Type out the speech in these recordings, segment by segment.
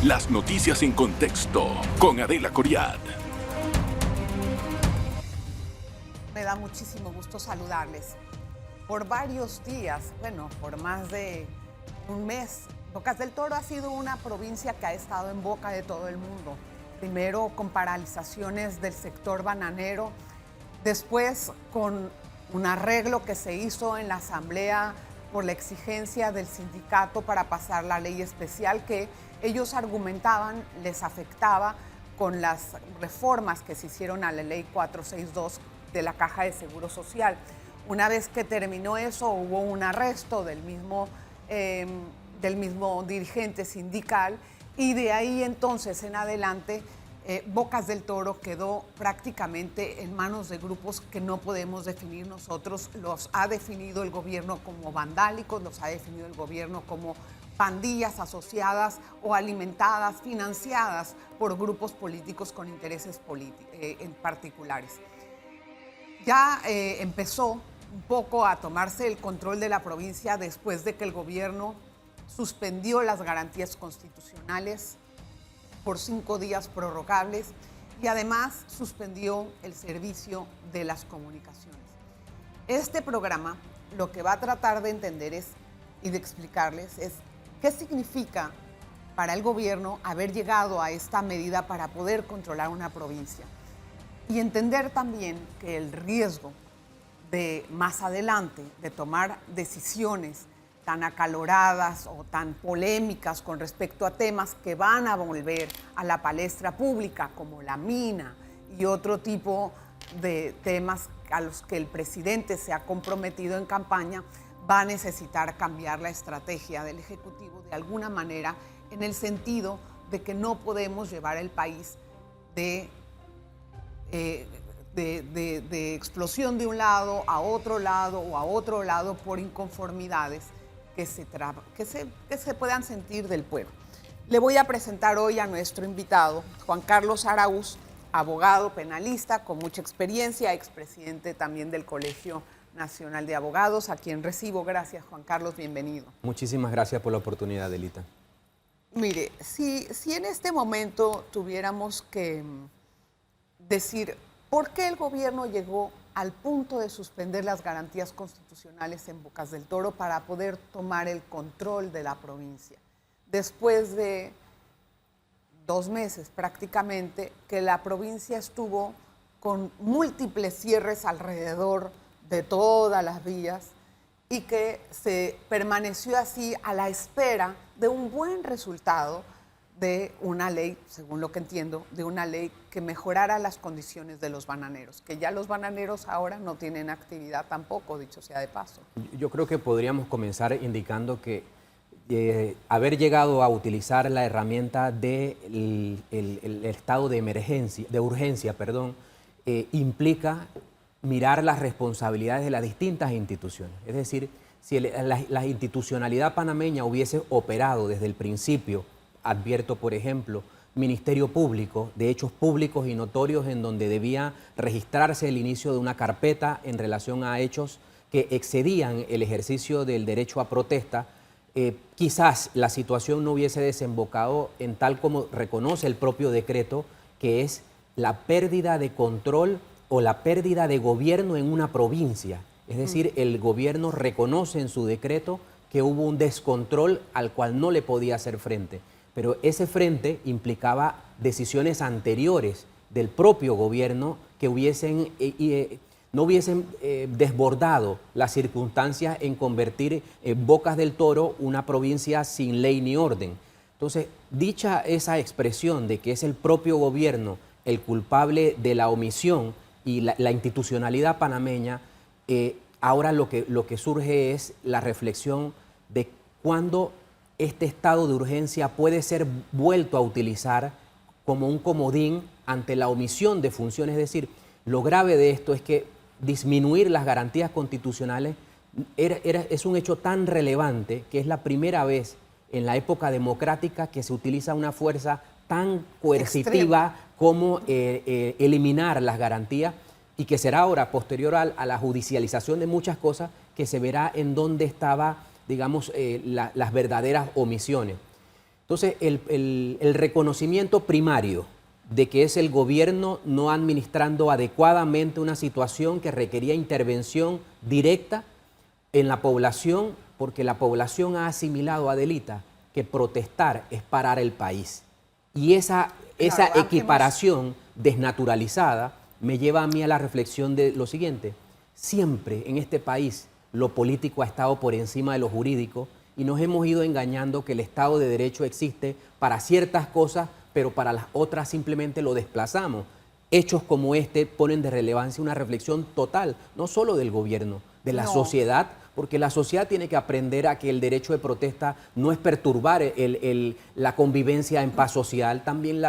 Las noticias en contexto con Adela Coriad. Me da muchísimo gusto saludarles. Por varios días, por más de un mes, Bocas del Toro ha sido una provincia que ha estado en boca de todo el mundo. Primero con paralizaciones del sector bananero, después con un arreglo que se hizo en la asamblea por la exigencia del sindicato para pasar la ley especial que ellos argumentaban les afectaba con las reformas que se hicieron a la ley 462 de la Caja de Seguro Social. Una vez que terminó eso, hubo un arresto del mismo dirigente sindical y de ahí entonces en adelante Bocas del Toro quedó prácticamente en manos de grupos que no podemos definir nosotros. Los ha definido el gobierno como vandálicos, los ha definido el gobierno como pandillas asociadas o alimentadas, financiadas por grupos políticos con intereses en particulares. Ya empezó un poco a tomarse el control de la provincia después de que el gobierno suspendió las garantías constitucionales por 5 días prorrogables y además suspendió el servicio de las comunicaciones. Este programa lo que va a tratar de entender y de explicarles es qué significa para el gobierno haber llegado a esta medida para poder controlar una provincia y entender también que el riesgo de más adelante de tomar decisiones tan acaloradas o tan polémicas con respecto a temas que van a volver a la palestra pública, como la mina y otro tipo de temas a los que el presidente se ha comprometido en campaña, va a necesitar cambiar la estrategia del Ejecutivo de alguna manera, en el sentido de que no podemos llevar el país de explosión de un lado a otro lado o a otro lado por inconformidades que se puedan sentir del pueblo. Le voy a presentar hoy a nuestro invitado, Juan Carlos Araúz, abogado penalista con mucha experiencia, expresidente también del Colegio Nacional de Abogados, a quien recibo. Gracias, Juan Carlos, bienvenido. Muchísimas gracias por la oportunidad, Adelita. Mire, si en este momento tuviéramos que decir por qué el gobierno llegó al punto de suspender las garantías constitucionales en Bocas del Toro para poder tomar el control de la provincia, después de 2 meses prácticamente que la provincia estuvo con múltiples cierres alrededor de todas las vías y que se permaneció así a la espera de un buen resultado de una ley, según lo que entiendo, de una ley que mejorara las condiciones de los bananeros, que ya los bananeros ahora no tienen actividad tampoco, dicho sea de paso. Yo creo que podríamos comenzar indicando que haber llegado a utilizar la herramienta del estado de emergencia, de urgencia, implica mirar las responsabilidades de las distintas instituciones. Es decir, si la institucionalidad panameña hubiese operado desde el principio, advierto, por ejemplo, Ministerio Público, de hechos públicos y notorios en donde debía registrarse el inicio de una carpeta en relación a hechos que excedían el ejercicio del derecho a protesta, quizás la situación no hubiese desembocado en tal como reconoce el propio decreto, que es la pérdida de control o la pérdida de gobierno en una provincia. Es decir, el gobierno reconoce en su decreto que hubo un descontrol al cual no le podía hacer frente. Pero ese frente implicaba decisiones anteriores del propio gobierno que no hubiesen desbordado las circunstancias en convertir Bocas del Toro una provincia sin ley ni orden. Entonces, dicha esa expresión de que es el propio gobierno el culpable de la omisión y la institucionalidad panameña, ahora lo que surge es la reflexión de cuándo este estado de urgencia puede ser vuelto a utilizar como un comodín ante la omisión de funciones. Es decir, lo grave de esto es que disminuir las garantías constitucionales es un hecho tan relevante que es la primera vez en la época democrática que se utiliza una fuerza tan coercitiva como eliminar las garantías, y que será ahora, posterior a la judicialización de muchas cosas, que se verá en dónde estaba, digamos, las verdaderas omisiones. Entonces, el reconocimiento primario de que es el gobierno no administrando adecuadamente una situación que requería intervención directa en la población, porque la población ha asimilado, Adelita, que protestar es parar el país. Y esa equiparación desnaturalizada me lleva a mí a la reflexión de lo siguiente. Siempre en este país lo político ha estado por encima de lo jurídico y nos hemos ido engañando que el Estado de Derecho existe para ciertas cosas, pero para las otras simplemente lo desplazamos. Hechos como este ponen de relevancia una reflexión total, no solo del gobierno, de la sociedad, porque la sociedad tiene que aprender a que el derecho de protesta no es perturbar la convivencia en paz social, también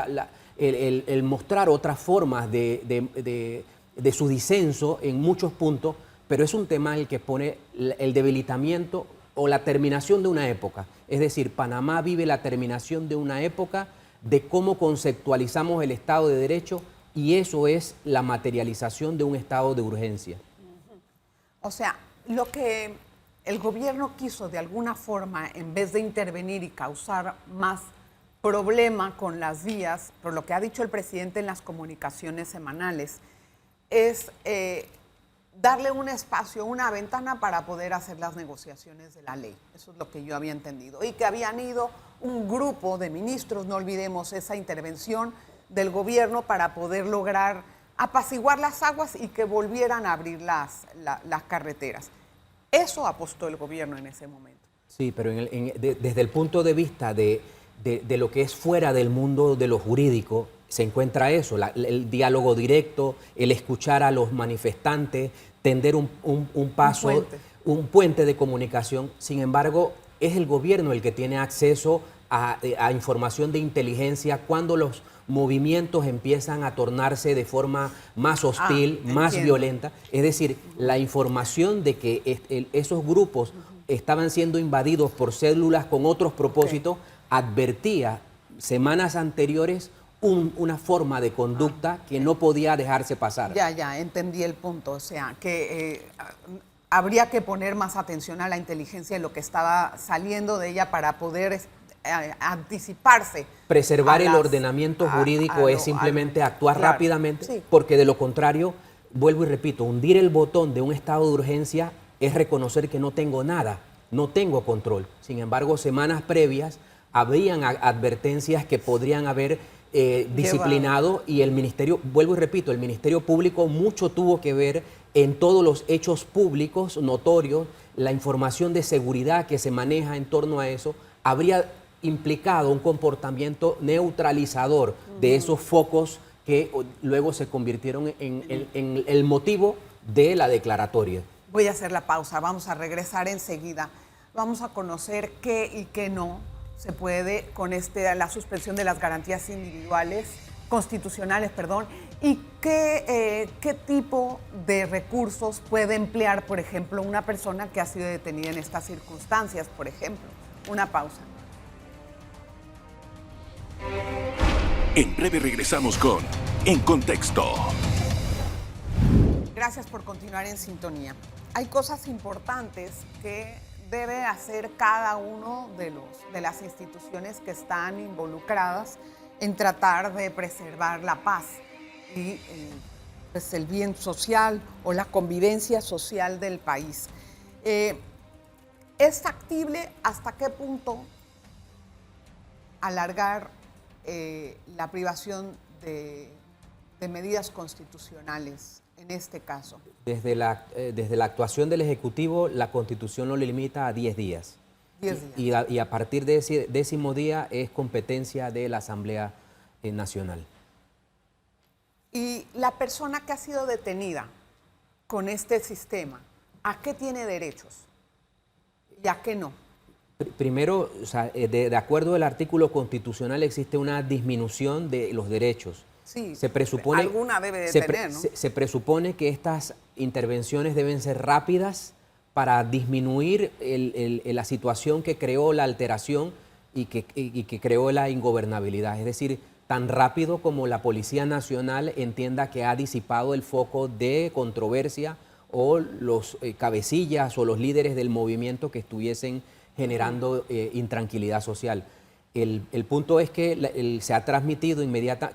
el mostrar otras formas de su disenso en muchos puntos, pero es un tema en el que pone el debilitamiento o la terminación de una época. Es decir, Panamá vive la terminación de una época de cómo conceptualizamos el Estado de Derecho y eso es la materialización de un estado de urgencia. O sea, lo que el gobierno quiso de alguna forma, en vez de intervenir y causar más problema con las vías, por lo que ha dicho el presidente en las comunicaciones semanales, es darle un espacio, una ventana para poder hacer las negociaciones de la ley. Eso es lo que yo había entendido. Y que habían ido un grupo de ministros, no olvidemos esa intervención del gobierno para poder lograr apaciguar las aguas y que volvieran a abrir las carreteras. Eso apostó el gobierno en ese momento. Sí, pero desde el punto de vista de lo que es fuera del mundo de lo jurídico, se encuentra eso, el diálogo directo, el escuchar a los manifestantes, tender un paso, un puente de comunicación. Sin embargo, es el gobierno el que tiene acceso a información de inteligencia cuando los movimientos empiezan a tornarse de forma más hostil, más violenta. Es decir, la información de que esos grupos estaban siendo invadidos por células con otros propósitos, advertía semanas anteriores una forma de conducta que no podía dejarse pasar. Ya, entendí el punto. O sea, que habría que poner más atención a la inteligencia de lo que estaba saliendo de ella para poder anticiparse. Preservar el ordenamiento jurídico es simplemente actuar rápidamente, porque de lo contrario, vuelvo y repito, hundir el botón de un estado de urgencia es reconocer que no tengo nada, no tengo control. Sin embargo, semanas previas habrían advertencias que podrían haber disciplinado y el Ministerio, vuelvo y repito, el Ministerio Público mucho tuvo que ver en todos los hechos públicos notorios, la información de seguridad que se maneja en torno a eso, habría implicado un comportamiento neutralizador de esos focos que luego se convirtieron en el motivo de la declaratoria. Voy a hacer la pausa, vamos a regresar enseguida. Vamos a conocer qué y qué no se puede con la suspensión de las garantías individuales, constitucionales, y qué tipo de recursos puede emplear, por ejemplo, una persona que ha sido detenida en estas circunstancias, por ejemplo. Una pausa. En breve regresamos con En Contexto. Gracias por continuar en sintonía. Hay cosas importantes que debe hacer cada uno de las instituciones que están involucradas en tratar de preservar la paz y pues el bien social o la convivencia social del país. ¿Es factible hasta qué punto alargar la privación de medidas constitucionales en este caso? Desde la actuación del Ejecutivo, la Constitución lo limita a 10 días. 10 días. Y a partir de ese 10º día es competencia de la Asamblea Nacional. Y la persona que ha sido detenida con este sistema, ¿a qué tiene derechos y a qué no? Primero, o sea, de acuerdo al artículo constitucional existe una disminución de los derechos. Sí, se presupone, alguna debe de tener, ¿no? Se presupone que estas intervenciones deben ser rápidas para disminuir la situación que creó la alteración y que creó la ingobernabilidad. Es decir, tan rápido como la Policía Nacional entienda que ha disipado el foco de controversia o los cabecillas o los líderes del movimiento que estuviesen generando intranquilidad social. El punto es que se ha transmitido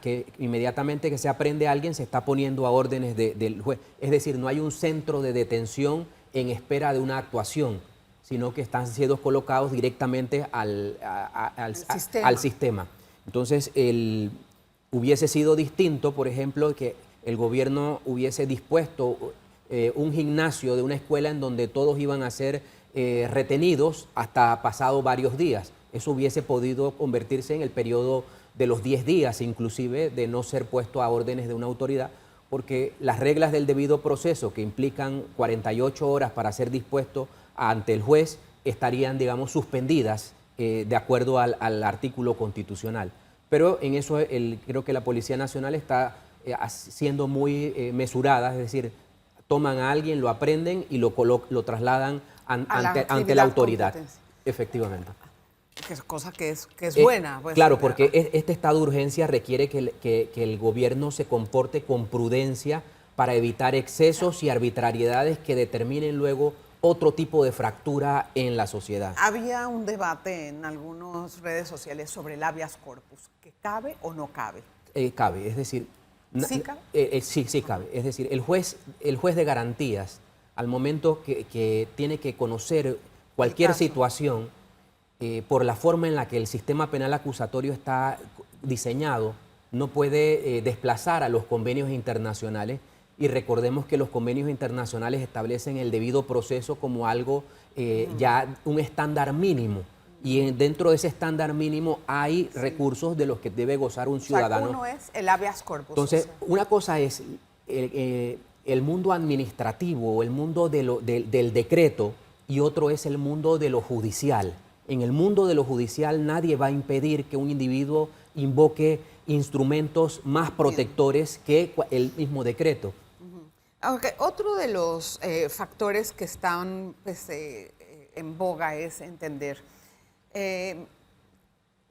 que inmediatamente que se aprende a alguien se está poniendo a órdenes del juez. Es decir, no hay un centro de detención en espera de una actuación, sino que están siendo colocados directamente al sistema. Entonces, hubiese sido distinto, por ejemplo, que el gobierno hubiese dispuesto un gimnasio de una escuela en donde todos iban a ser retenidos hasta pasado varios días. Eso hubiese podido convertirse en el periodo de los 10 días, inclusive, de no ser puesto a órdenes de una autoridad, porque las reglas del debido proceso, que implican 48 horas para ser dispuesto ante el juez, estarían, digamos, suspendidas de acuerdo al artículo constitucional. Pero en eso creo que la Policía Nacional está siendo muy mesurada, es decir, toman a alguien, lo aprenden y lo trasladan ante la autoridad. Efectivamente. Cosa que es buena. Pues, claro, porque este estado de urgencia requiere que el gobierno se comporte con prudencia para evitar excesos y arbitrariedades que determinen luego otro tipo de fractura en la sociedad. Había un debate en algunas redes sociales sobre el habeas corpus, que cabe o no cabe. Cabe, es decir... ¿Sí cabe? Sí cabe. Es decir, el juez de garantías, al momento que tiene que conocer cualquier situación, por la forma en la que el sistema penal acusatorio está diseñado, no puede desplazar a los convenios internacionales, y recordemos que los convenios internacionales establecen el debido proceso como algo, ya un estándar mínimo, y dentro de ese estándar mínimo hay recursos de los que debe gozar un ciudadano. Uno es el habeas corpus. Entonces, una cosa es el mundo administrativo, el mundo del decreto, y otro es el mundo de lo judicial. En el mundo de lo judicial nadie va a impedir que un individuo invoque instrumentos más protectores que el mismo decreto. Aunque otro de los factores que están pues, en boga es entender,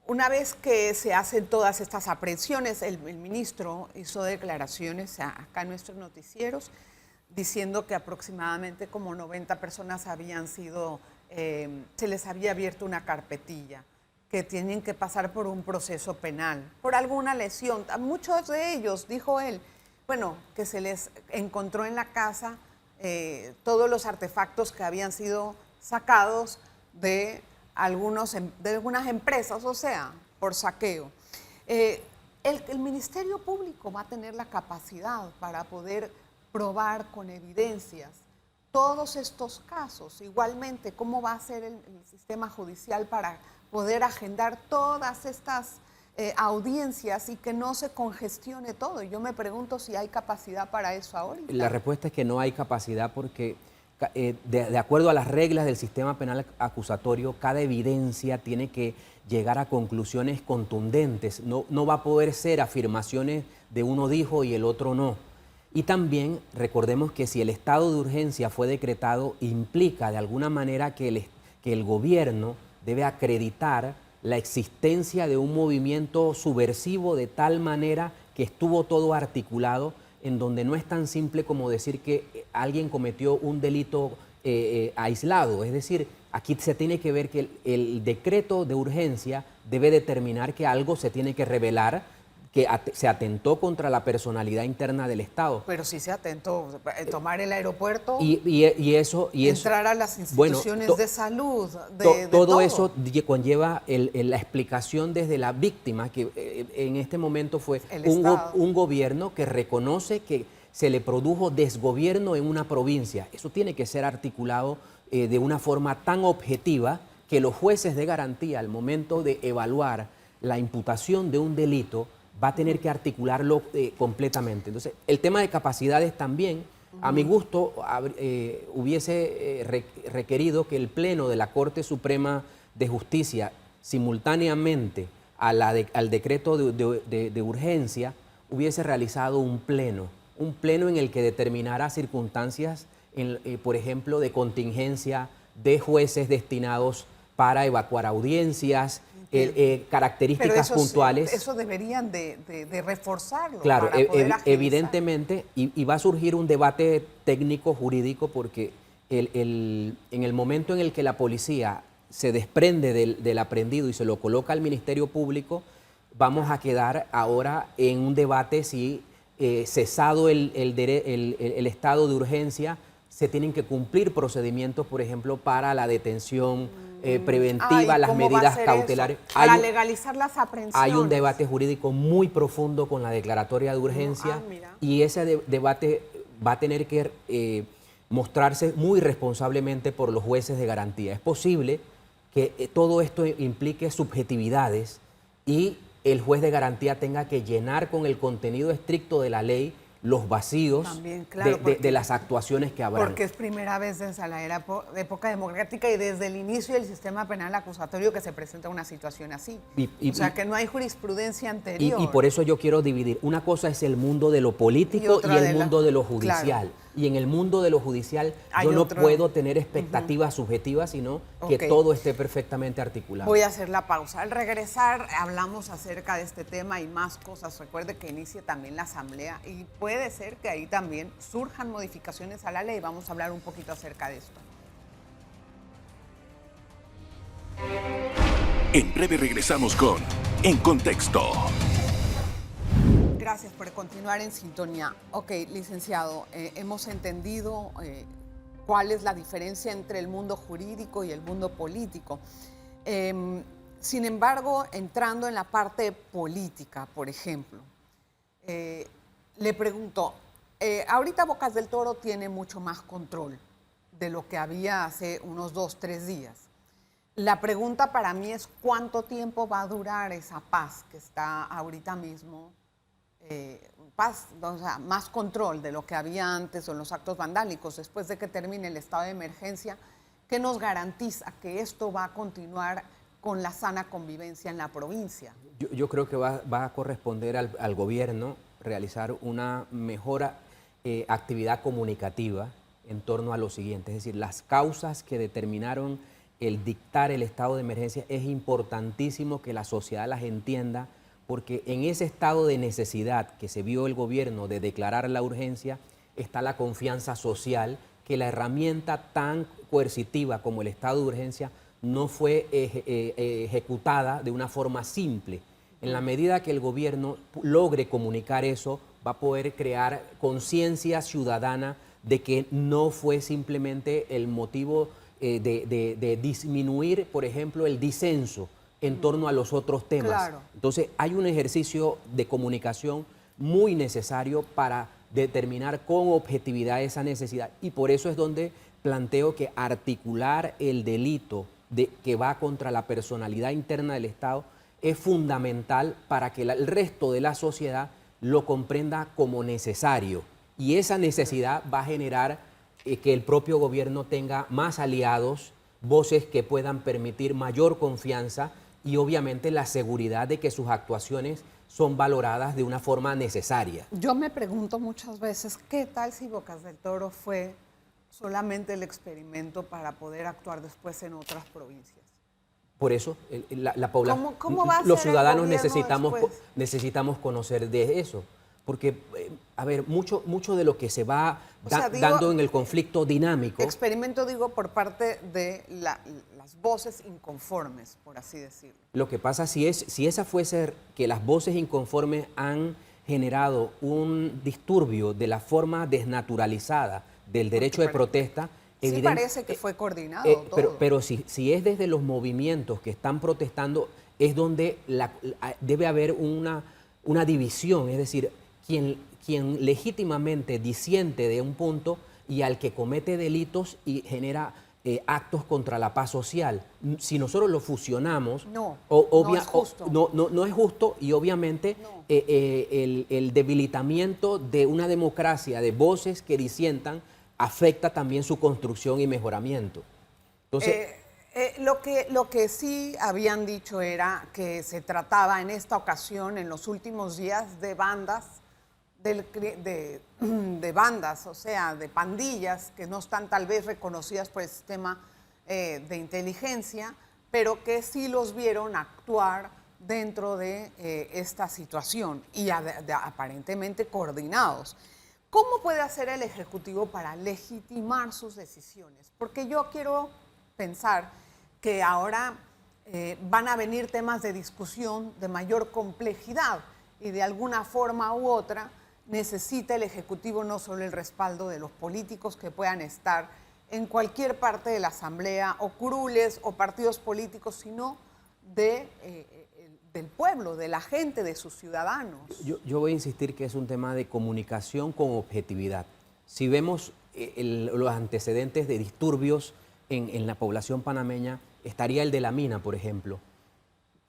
una vez que se hacen todas estas aprehensiones, el ministro hizo declaraciones acá en nuestros noticieros diciendo que aproximadamente como 90 personas habían sido... se les había abierto una carpetilla, que tienen que pasar por un proceso penal, por alguna lesión. A muchos de ellos, dijo él, bueno, que se les encontró en la casa todos los artefactos que habían sido sacados de algunas empresas, o sea, por saqueo. El Ministerio Público va a tener la capacidad para poder probar con evidencias todos estos casos. Igualmente, ¿cómo va a ser el sistema judicial para poder agendar todas estas audiencias y que no se congestione todo? Yo me pregunto si hay capacidad para eso ahorita. La respuesta es que no hay capacidad porque, de acuerdo a las reglas del sistema penal acusatorio, cada evidencia tiene que llegar a conclusiones contundentes. No va a poder ser afirmaciones de uno dijo y el otro no. Y también recordemos que si el estado de urgencia fue decretado, implica de alguna manera que el gobierno debe acreditar la existencia de un movimiento subversivo de tal manera que estuvo todo articulado, en donde no es tan simple como decir que alguien cometió un delito aislado. Es decir, aquí se tiene que ver que el decreto de urgencia debe determinar que algo se tiene que revelar, que se atentó contra la personalidad interna del Estado. Pero sí se atentó, tomar el aeropuerto, eso entrar a las instituciones de salud, todo eso conlleva la explicación desde la víctima, que en este momento fue un gobierno que reconoce que se le produjo desgobierno en una provincia. Eso tiene que ser articulado de una forma tan objetiva que los jueces de garantía, al momento de evaluar la imputación de un delito, va a tener que articularlo completamente. Entonces, el tema de capacidades también, a mi gusto, hubiese requerido que el Pleno de la Corte Suprema de Justicia, simultáneamente al decreto de urgencia, hubiese realizado un pleno en el que determinara circunstancias, por ejemplo, de contingencia de jueces destinados para evacuar audiencias, características puntuales. Eso deberían de reforzarlo. Claro, para poder evidentemente, y va a surgir un debate técnico jurídico porque en el momento en el que la policía se desprende del aprendido y se lo coloca al Ministerio Público, vamos a quedar ahora en un debate si cesado el estado de urgencia, se tienen que cumplir procedimientos, por ejemplo, para la detención preventiva, las medidas cautelares. Para legalizar las aprehensiones. Hay un debate jurídico muy profundo con la declaratoria de urgencia y ese debate va a tener que mostrarse muy responsablemente por los jueces de garantía. Es posible que todo esto implique subjetividades y el juez de garantía tenga que llenar con el contenido estricto de la ley los vacíos también, claro, de las actuaciones que habrán. Porque es primera vez desde la época democrática y desde el inicio del sistema penal acusatorio que se presenta una situación así. O sea, que no hay jurisprudencia anterior. Y por eso yo quiero dividir. Una cosa es el mundo de lo político y el mundo de lo judicial. Claro. Y en el mundo de lo judicial yo no puedo tener expectativas subjetivas, sino que todo esté perfectamente articulado. Voy a hacer la pausa. Al regresar hablamos acerca de este tema y más cosas. Recuerde que inicia también la asamblea y puede ser que ahí también surjan modificaciones a la ley. Vamos a hablar un poquito acerca de esto. En breve regresamos con En Contexto. Gracias por continuar en sintonía. Ok, licenciado, hemos entendido cuál es la diferencia entre el mundo jurídico y el mundo político. Sin embargo, entrando en la parte política, por ejemplo, le pregunto, ahorita Bocas del Toro tiene mucho más control de lo que había hace unos 2, 3 días. La pregunta para mí es ¿cuánto tiempo va a durar esa paz que está ahorita mismo? Paz, o sea, más control de lo que había antes o los actos vandálicos después de que termine el estado de emergencia, ¿qué nos garantiza que esto va a continuar con la sana convivencia en la provincia? Yo creo que va a corresponder al gobierno realizar una mejor actividad comunicativa en torno a lo siguiente, es decir, las causas que determinaron el dictar el estado de emergencia es importantísimo que la sociedad las entienda, porque en ese estado de necesidad que se vio el gobierno de declarar la urgencia está la confianza social, que la herramienta tan coercitiva como el estado de urgencia no fue ejecutada de una forma simple. En la medida que el gobierno logre comunicar eso, va a poder crear conciencia ciudadana de que no fue simplemente el motivo de disminuir, por ejemplo, el disenso en torno a los otros temas. Claro. Entonces, hay un ejercicio de comunicación muy necesario para determinar con objetividad esa necesidad y por eso es donde planteo que articular el delito que va contra la personalidad interna del Estado es fundamental para que el resto de la sociedad lo comprenda como necesario y esa necesidad va a generar que el propio gobierno tenga más aliados, voces que puedan permitir mayor confianza y obviamente la seguridad de que sus actuaciones son valoradas de una forma necesaria. Yo me pregunto muchas veces, ¿qué tal si Bocas del Toro fue solamente el experimento para poder actuar después en otras provincias? Por eso la población, ¿Cómo va a los ser ciudadanos el gobierno necesitamos conocer de eso. Porque, a ver, mucho de lo que se va dando en el conflicto dinámico... Experimento, digo, por parte de las voces inconformes, por así decirlo. Lo que pasa, si esa fuese que las voces inconformes han generado un disturbio de la forma desnaturalizada del derecho de protesta... Sí parece que fue coordinado todo. Pero si es desde los movimientos que están protestando, es donde debe haber una división, es decir... Quien legítimamente disiente de un punto y al que comete delitos y genera actos contra la paz social. Si nosotros lo fusionamos, no es justo. No es justo y obviamente el debilitamiento de una democracia de voces que disientan afecta también su construcción y mejoramiento. Entonces... Lo que sí habían dicho era que se trataba en esta ocasión, en los últimos días, de bandas, de bandas, o sea, de pandillas que no están tal vez reconocidas por el sistema de inteligencia, pero que sí los vieron actuar dentro de esta situación y aparentemente coordinados. ¿Cómo puede hacer el Ejecutivo para legitimar sus decisiones? Porque yo quiero pensar que ahora van a venir temas de discusión de mayor complejidad y de alguna forma u otra necesita el Ejecutivo no solo el respaldo de los políticos que puedan estar en cualquier parte de la Asamblea, o curules o partidos políticos, sino del pueblo, de la gente, de sus ciudadanos. Yo voy a insistir que es un tema de comunicación con objetividad. Si vemos los antecedentes de disturbios en la población panameña, estaría el de la mina, por ejemplo.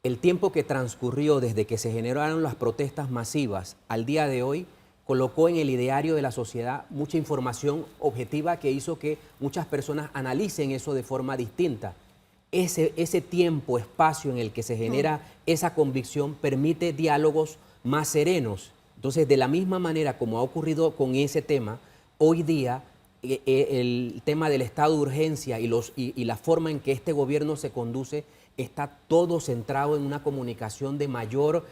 El tiempo que transcurrió desde que se generaron las protestas masivas al día de hoy colocó en el ideario de la sociedad mucha información objetiva que hizo que muchas personas analicen eso de forma distinta. Ese tiempo, espacio en el que se genera esa convicción permite diálogos más serenos. Entonces, de la misma manera como ha ocurrido con ese tema, hoy día el tema del estado de urgencia y la forma en que este gobierno se conduce está todo centrado en una comunicación de mayor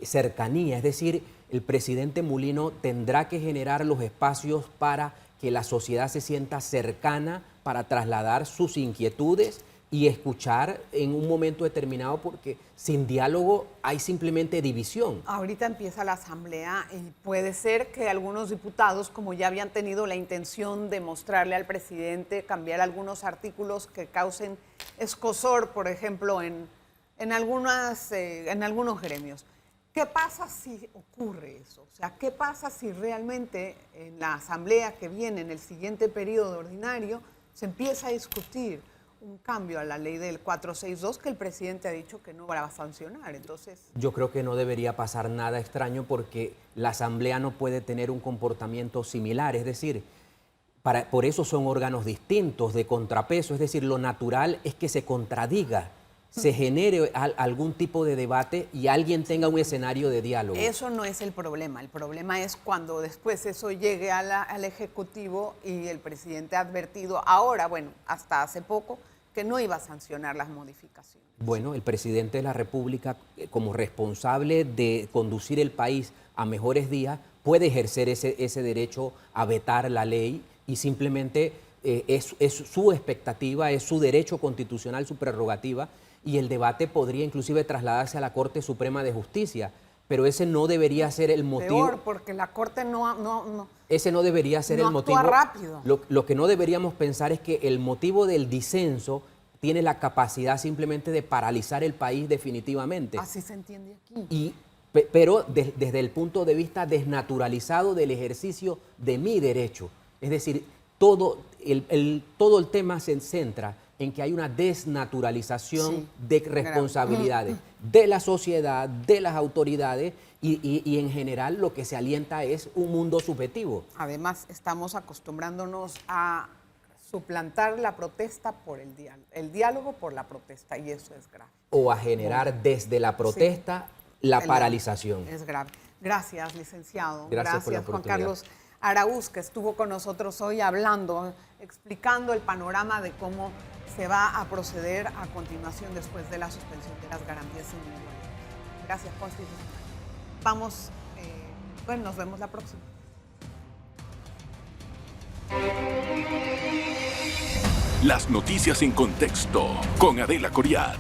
cercanía. Es decir, el presidente Mulino tendrá que generar los espacios para que la sociedad se sienta cercana, para trasladar sus inquietudes y escuchar en un momento determinado, porque sin diálogo hay simplemente división. Ahorita empieza la asamblea y puede ser que algunos diputados, como ya habían tenido la intención de mostrarle al presidente, cambiar algunos artículos que causen escozor, por ejemplo, en algunos gremios. ¿Qué pasa si ocurre eso? O sea, ¿qué pasa si realmente en la asamblea que viene, en el siguiente periodo ordinario, se empieza a discutir un cambio a la ley del 462 que el presidente ha dicho que no va a sancionar? Entonces, yo creo que no debería pasar nada extraño, porque la asamblea no puede tener un comportamiento similar. Es decir, por eso son órganos distintos, de contrapeso. Es decir, lo natural es que se contradiga, se genere algún tipo de debate y alguien tenga un escenario de diálogo. Eso no es el problema es cuando después eso llegue al Ejecutivo y el presidente ha advertido ahora, bueno, hasta hace poco, que no iba a sancionar las modificaciones. Bueno, el presidente de la República, como responsable de conducir el país a mejores días, puede ejercer ese derecho a vetar la ley y simplemente es su expectativa, es su derecho constitucional, su prerrogativa, y el debate podría inclusive trasladarse a la Corte Suprema de Justicia, pero ese no debería ser el motivo. Peor, porque la Corte ese no debería ser el motivo. Actúa rápido. Lo que no deberíamos pensar es que el motivo del disenso tiene la capacidad simplemente de paralizar el país definitivamente. Así se entiende aquí. Pero desde el punto de vista desnaturalizado del ejercicio de mi derecho. Es decir, todo el tema se centra en que hay una desnaturalización de responsabilidades de la sociedad, de las autoridades y en general lo que se alienta es un mundo subjetivo. Además, estamos acostumbrándonos a suplantar la protesta por el diálogo por la protesta, y eso es grave. O a generar desde la protesta la paralización. Es grave. Gracias, licenciado. Gracias por la Juan oportunidad. Carlos Araúz, que estuvo con nosotros hoy hablando, explicando el panorama de cómo se va a proceder a continuación después de la suspensión de las garantías individuales. Gracias, Constitucional. Nos vemos la próxima. Las noticias en contexto con Adela Coriad.